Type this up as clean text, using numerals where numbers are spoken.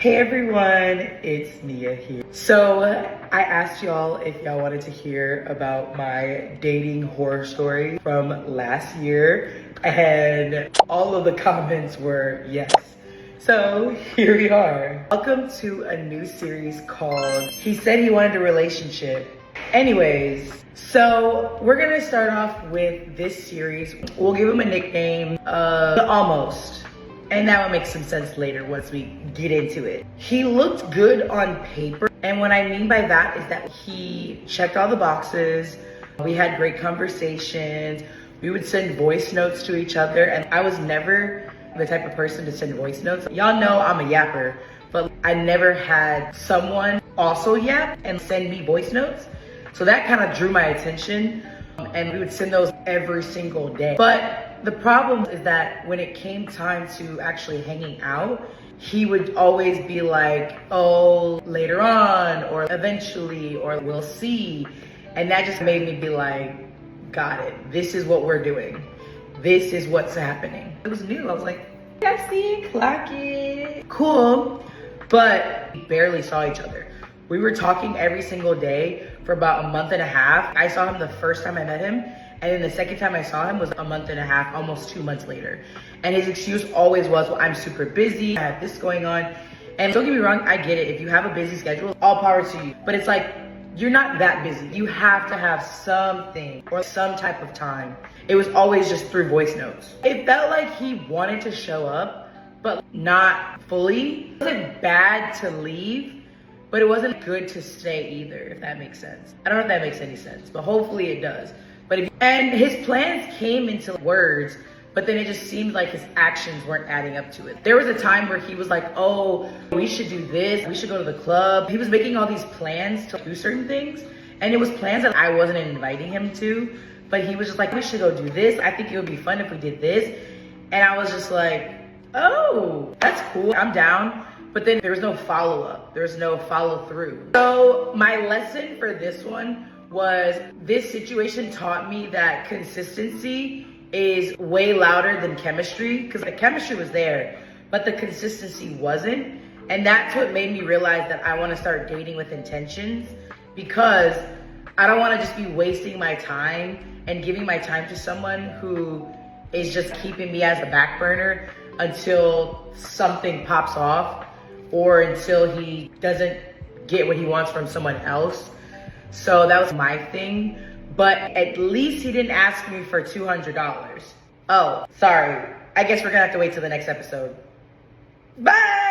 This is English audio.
Hey everyone, it's Nia here. So I asked y'all if y'all wanted to hear about my dating horror story from last year, and all of the comments were yes. So here we are. Welcome to a new series called He Said He Wanted a Relationship. Anyways, so we're gonna start off with this series. We'll give him a nickname, Almost. And that will make some sense later once we get into it. He looked good on paper. And what I mean by that is that he checked all the boxes. We had great conversations. We would send voice notes to each other. And I was never the type of person to send voice notes. Y'all know I'm a yapper, but I never had someone also yap and send me voice notes. So that kind of drew my attention. And we would send those every single day. But the problem is that when it came time to actually hanging out, he would always be like, oh, later on, or eventually, or we'll see. And that just made me be like, got it. This is what we're doing. This is what's happening. It was new. I was like, I see it, clock it. Cool. But we barely saw each other. We were talking every single day for about a month and a half. I saw him the first time I met him. And then the second time I saw him was a month and a half, almost 2 months later. And his excuse always was, well, I'm super busy, I have this going on. And don't get me wrong, I get it. If you have a busy schedule, all power to you. But it's like, you're not that busy. You have to have something or some type of time. It was always just through voice notes. It felt like he wanted to show up, but not fully. It wasn't bad to leave, but it wasn't good to stay either, if that makes sense. I don't know if that makes any sense, but hopefully it does. And his plans came into words, but then it just seemed like his actions weren't adding up to it. There was a time where he was like, oh, we should do this, we should go to the club. He was making all these plans to do certain things, and it was plans that I wasn't inviting him to, but he was just like, we should go do this. I think it would be fun if we did this. And I was just like, oh, that's cool, I'm down. But then there was no follow-up, there was no follow-through. So my lesson for this one was this situation taught me that consistency is way louder than chemistry, because the chemistry was there, but the consistency wasn't. And that's what made me realize that I want to start dating with intentions, because I don't want to just be wasting my time and giving my time to someone who is just keeping me as a back burner until something pops off or until he doesn't get what he wants from someone else. So that was my thing, but at least he didn't ask me for $200. Oh, sorry. I guess we're gonna have to wait till the next episode. Bye!